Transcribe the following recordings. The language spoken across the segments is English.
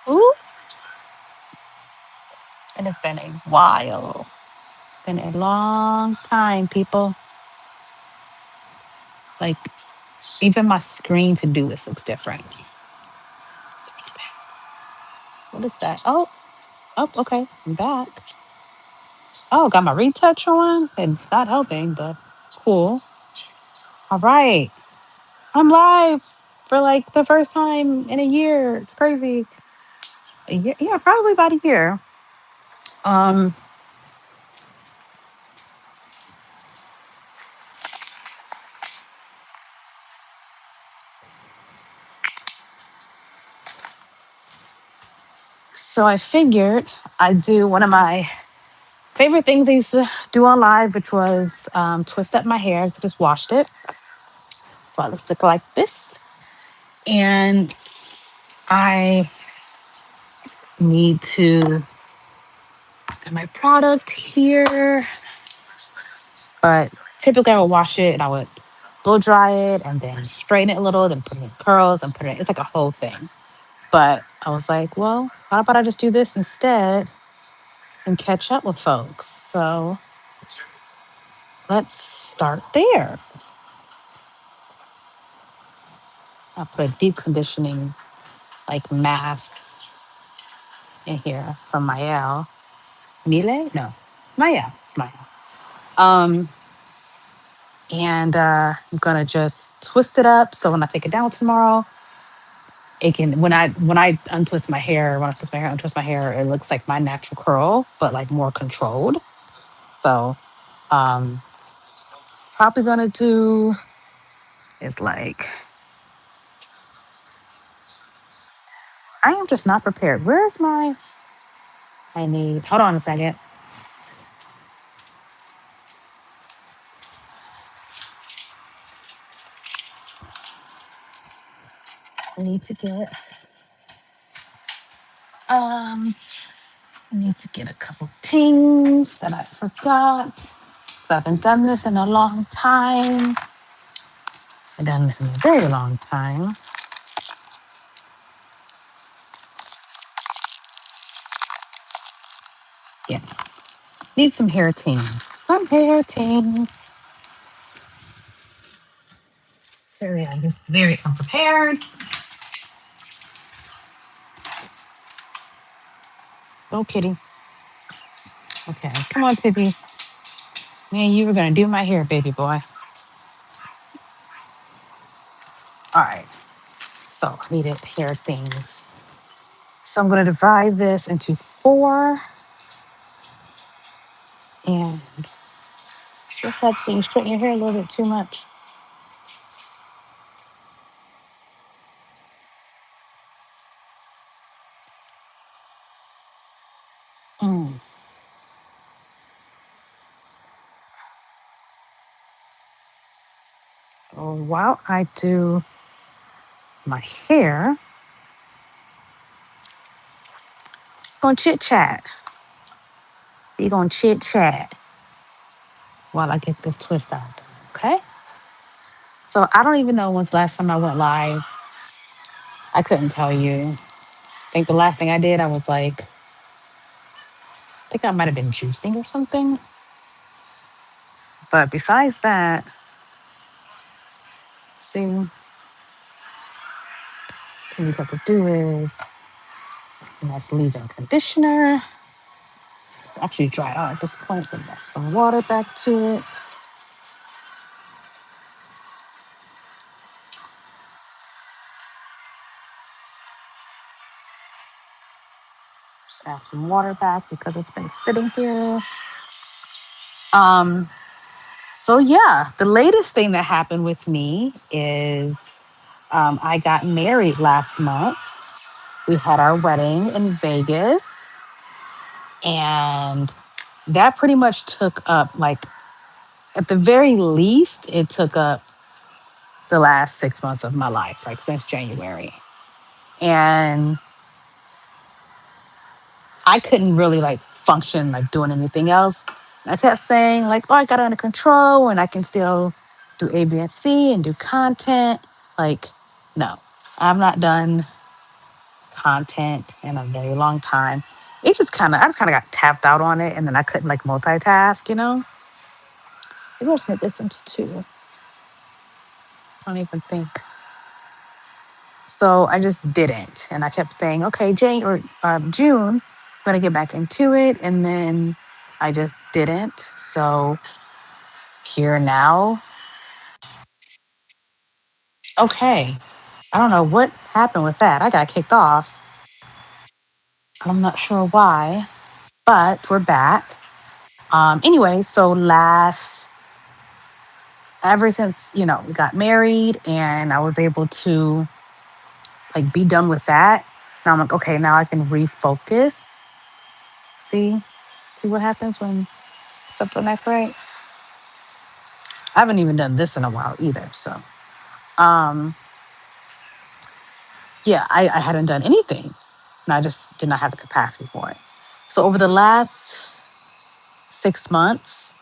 Ooh, and it's been a while. It's been a long time, people. Like, even my screen to do this looks different. It's really bad. What is that? Oh, oh, okay. I'm back. Oh, got my retouch on. It's not helping, but cool. All right. I'm live for like the first time in a year. It's crazy. A year, yeah, probably about a year. Um, so I figured I'd do one of my favorite things I used to do on live, which was twist up my hair. I just washed it. So I look like this. And I need to get my product here. But typically I would wash it and I would blow dry it and then straighten it a little, then put it in curls and put it, it's like a whole thing. But I was like, well, how about I just do this instead and catch up with folks? So let's start there. I'll put a deep conditioning like mask in here from Mael. Miele? No. Maya. It's Maya. Um, and I'm gonna just twist it up so when I take it down tomorrow, it can when I untwist my hair, when I twist my hair, untwist my hair, it looks like my natural curl, but like more controlled. So um probably gonna do is like I am just not prepared. Where's my I need hold on a second. I need to get um I need to get a couple things that I forgot. 'Cause I haven't done this in a long time. I've done this in a very long time. Yeah. Need some hair tings. Some hair tings. Very I'm just very unprepared. Go kitty. Okay. Come on, Pippi. Man, you were gonna do my hair, baby boy. All right. So I needed hair things. So I'm gonna divide this into four and just have to straighten your hair a little bit too much. Mm. So while I do my hair, gonna chit chat. We gonna chit chat while I get this twist out. Okay. So I don't even know when's the last time I went live. I couldn't tell you. I think the last thing I did, I was like, I think I might have been juicing or something. But besides that, see, what we got to do is nice leave-in conditioner. It's actually dried out at this point, so add some water back to it. Just add some water back because it's been sitting here. Um, so yeah, the latest thing that happened with me is I got married last month. We had our wedding in Vegas, and that pretty much took up like at the very least, it took up the last 6 months of my life, like since January. And I couldn't really like function like doing anything else. I kept saying like, "Oh, I got it under control, and I can still." do A, B, and C and do content. Like, no, I've not done content in a very long time. I just kind of got tapped out on it, and then I couldn't like multitask. Maybe I'll just make this into two. I don't even think. So I just didn't, and I kept saying, "Okay, June, I'm gonna get back into it," and then I just didn't. So here now, okay. I don't know what happened with that. I got kicked off. I'm not sure why, but we're back. Anyway, so last ever since we got married and I was able to like be done with that. Now I'm like, okay, now I can refocus. See, see what happens when stuff don't act right. I haven't even done this in a while either. So, um, yeah, I hadn't done anything, and I just did not have the capacity for it. So over the last 6 months,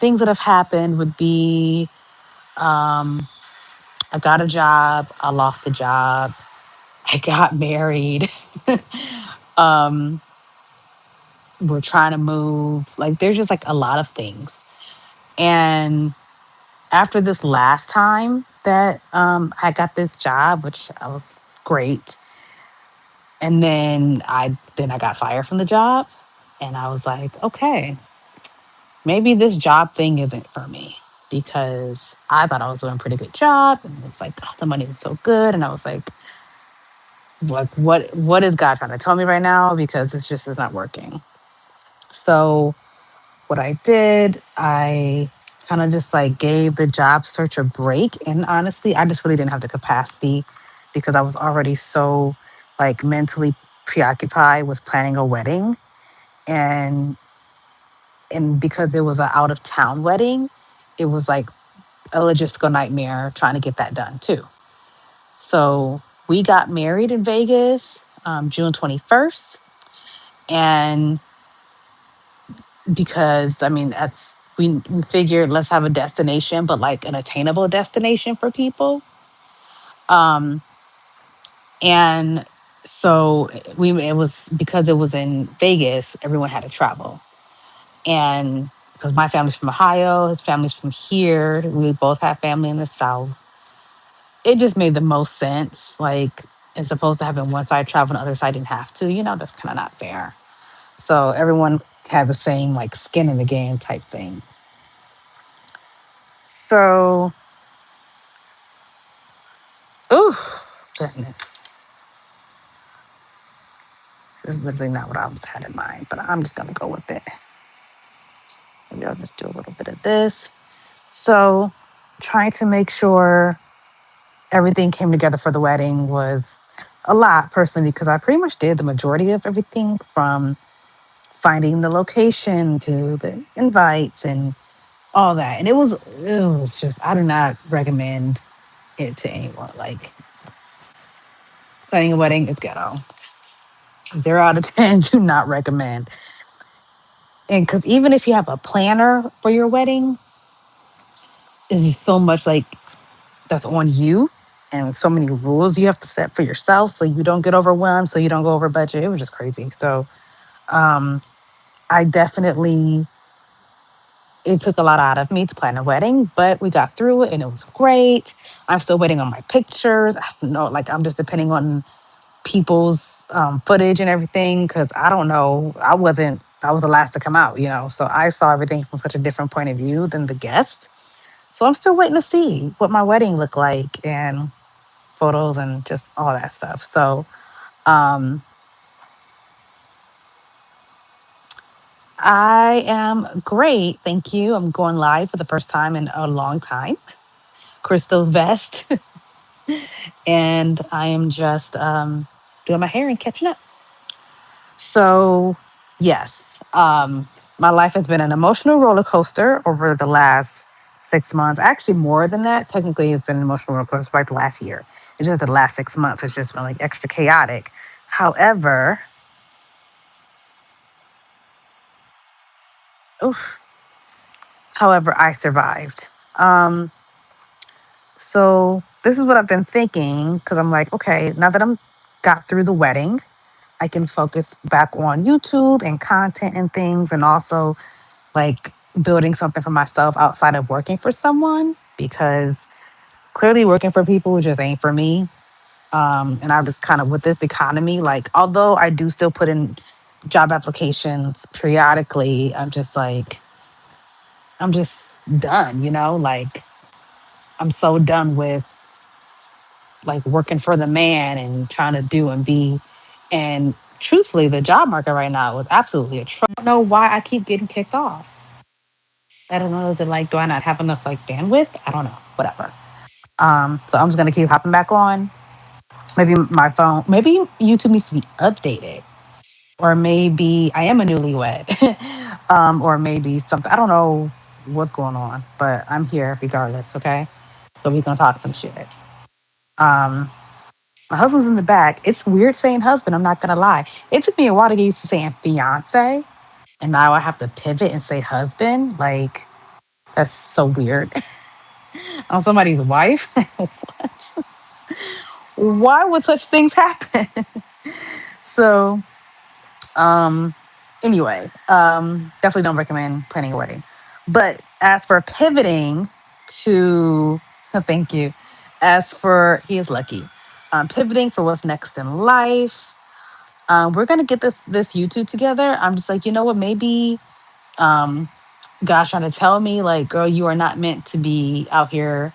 things that have happened would be um, I got a job, I lost the job, I got married. um, we're trying to move. Like, there's just like a lot of things. And after this last time that I got this job, which I was great, and then I got fired from the job, and I was like, okay, maybe this job thing isn't for me because I thought I was doing a pretty good job, and it's like oh, the money was so good, and I was like, what is God trying to tell me right now? Because it's just is not working. So what I did, I kind of just like gave the job search a break. And honestly, I just really didn't have the capacity because I was already so like mentally preoccupied with planning a wedding. And because it was an out of town wedding, it was like a logistical nightmare trying to get that done too. So we got married in Vegas June 21st. And because I mean we figured let's have a destination, but like an attainable destination for people. Um, and so we it was because it was in Vegas, everyone had to travel. And because my family's from Ohio, his family's from here, we both have family in the South. It just made the most sense. Like, as opposed to having one side travel and the other side didn't have to, that's kind of not fair. So everyone had the same like skin in the game type thing. So, oh goodness, this is literally not what I was had in mind, but I'm just gonna go with it. Maybe I'll just do a little bit of this. So, trying to make sure everything came together for the wedding was a lot personally because I pretty much did the majority of everything from finding the location to the invites and all that. And it was just I do not recommend it to anyone. Like planning a wedding is ghetto. 0 out of 10 do not recommend. And because even if you have a planner for your wedding, it's just so much like that's on you and so many rules you have to set for yourself so you don't get overwhelmed, so you don't go over budget. It was just crazy. So um I definitely it took a lot out of me to plan a wedding, but we got through it and it was great. I'm still waiting on my pictures. I don't know, like I'm just depending on people's footage and everything because I don't know. I was the last to come out, so I saw everything from such a different point of view than the guest. So I'm still waiting to see what my wedding looked like and photos and just all that stuff. So um, I am great. Thank you. I'm going live for the first time in a long time. Crystal Vest. And I am just doing my hair and catching up. So, yes, my life has been an emotional roller coaster over the last 6 months. Actually, more than that. Technically, it's been an emotional roller coaster for like the last year. It's just the last 6 months. It's just been like extra chaotic. However, oof, However, I survived. So this is what I've been thinking because I'm like, okay, now that I'm got through the wedding, I can focus back on YouTube and content and things, and also like building something for myself outside of working for someone because clearly working for people just ain't for me. And I'm just kind of with this economy, like, although I do still put in job applications periodically, I'm just done, like, I'm so done with like working for the man and trying to do and be. And truthfully, the job market right now is absolutely atrocious. I don't know why I keep getting kicked off. I don't know. Is it like, do I not have enough like bandwidth? I don't know. Whatever. So I'm just gonna keep hopping back on. Maybe my phone, maybe YouTube needs to be updated, or maybe I am a newlywed, or maybe something. I don't know what's going on, but I'm here regardless. Okay, so we're gonna talk some shit. Um, my husband's in the back. It's weird saying husband. I'm not gonna lie. It took me a while to get used to saying fiance, and now I have to pivot and say husband. Like that's so weird. I'm somebody's wife. What? Why would such things happen? So, um, anyway, definitely don't recommend planning a wedding. But as for pivoting to, thank you. As for, he is lucky. Pivoting for what's next in life. We're gonna get this YouTube together. I'm just like, you know what? Maybe um, God's trying to tell me, like, girl, you are not meant to be out here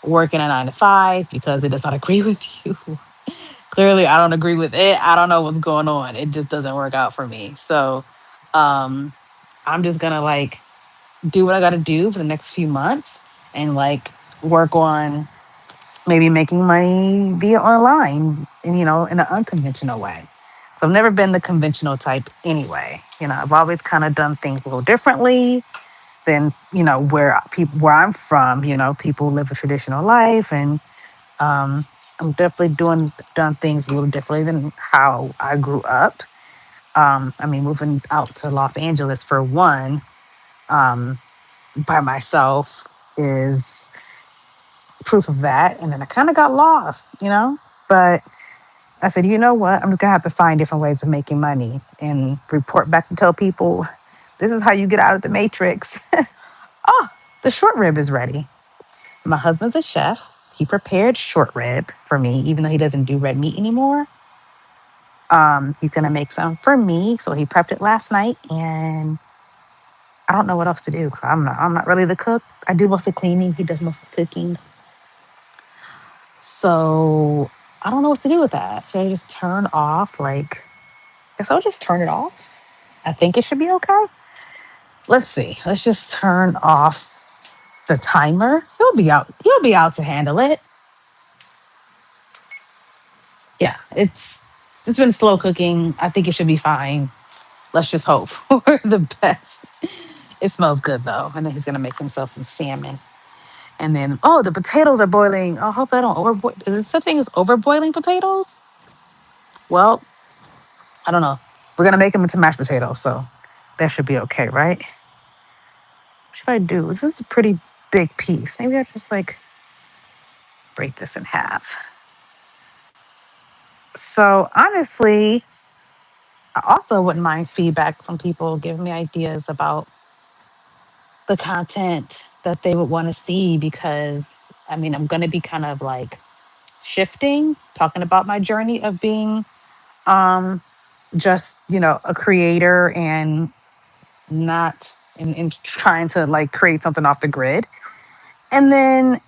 working a 9 to 5 because it does not agree with you. Clearly, I don't agree with it. I don't know what's going on. It just doesn't work out for me. So, um, I'm just gonna like do what I got to do for the next few months and like work on maybe making money via online and in an unconventional way. So I've never been the conventional type anyway. I've always kind of done things a little differently than where I'm from. People live a traditional life, and I'm definitely doing done things a little differently than how I grew up. I mean, moving out to Los Angeles for one, um, by myself is proof of that. And then I kind of got lost. But I said, you know what? I'm just gonna have to find different ways of making money and report back to tell people this is how you get out of the matrix. Oh, the short rib is ready. My husband's a chef. He prepared short rib for me, even though he doesn't do red meat anymore. He's gonna make some for me. So he prepped it last night, and I don't know what else to do. I'm not really the cook. I do most of the cleaning. He does most of the cooking. So I don't know what to do with that. Should I just turn off? Like, I guess I'll just turn it off. I think it should be okay. Let's see. Let's just turn off the timer. He'll be out. He'll be out to handle it. Yeah, it's been slow cooking. I think it should be fine. Let's just hope for the best. It smells good though. And then he's gonna make himself some salmon. And then the potatoes are boiling. I hope I don't overboil. Is there such thing as overboiling potatoes? Well, I don't know. We're gonna make them into mashed potatoes, so that should be okay, right? What should I do? This is a pretty big piece. Maybe I just like break this in half. So honestly, I also wouldn't mind feedback from people giving me ideas about the content that they would want to see because I mean, I'm going to be kind of like shifting, talking about my journey of being um just, a creator and not in trying to like create something off the grid. And then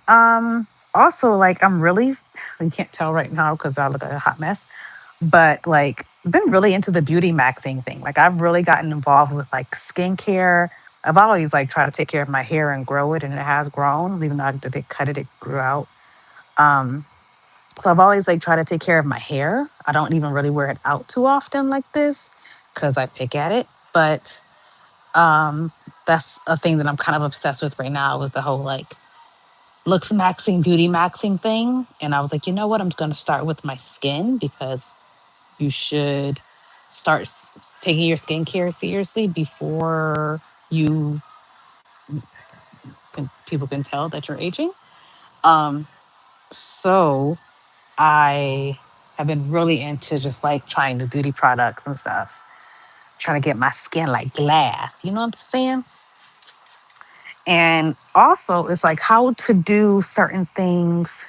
also like I'm really you can't tell right now because I look like a hot mess, but like been really into the beauty maxing thing. Like I've really gotten involved with like skincare. I've always like tried to take care of my hair and grow it, and it has grown. Even though I did cut it, it grew out. Um, so I've always like tried to take care of my hair. I don't even really wear it out too often like this because I pick at it. But um, that's a thing that I'm kind of obsessed with right now. Was the whole like looks maxing, beauty maxing thing. And I was like, you know what? I'm just going to start with my skin because you should start taking your skincare seriously before you people can tell that you're aging. Um, so I have been really into just like trying new beauty products and stuff, trying to get my skin like glass. You know what I'm saying? And also, it's like how to do certain things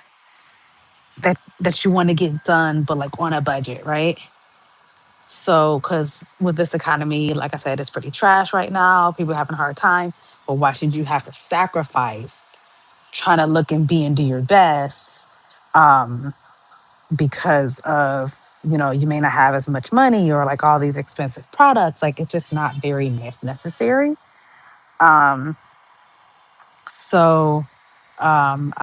that you want to get done, but like on a budget, right? So, because with this economy, like I said, it's pretty trash right now. People are having a hard time. But why should you have to sacrifice trying to look and be and do your best um, because of, you may not have as much money or like all these expensive products? Like, it's just not very necessary. Um, so,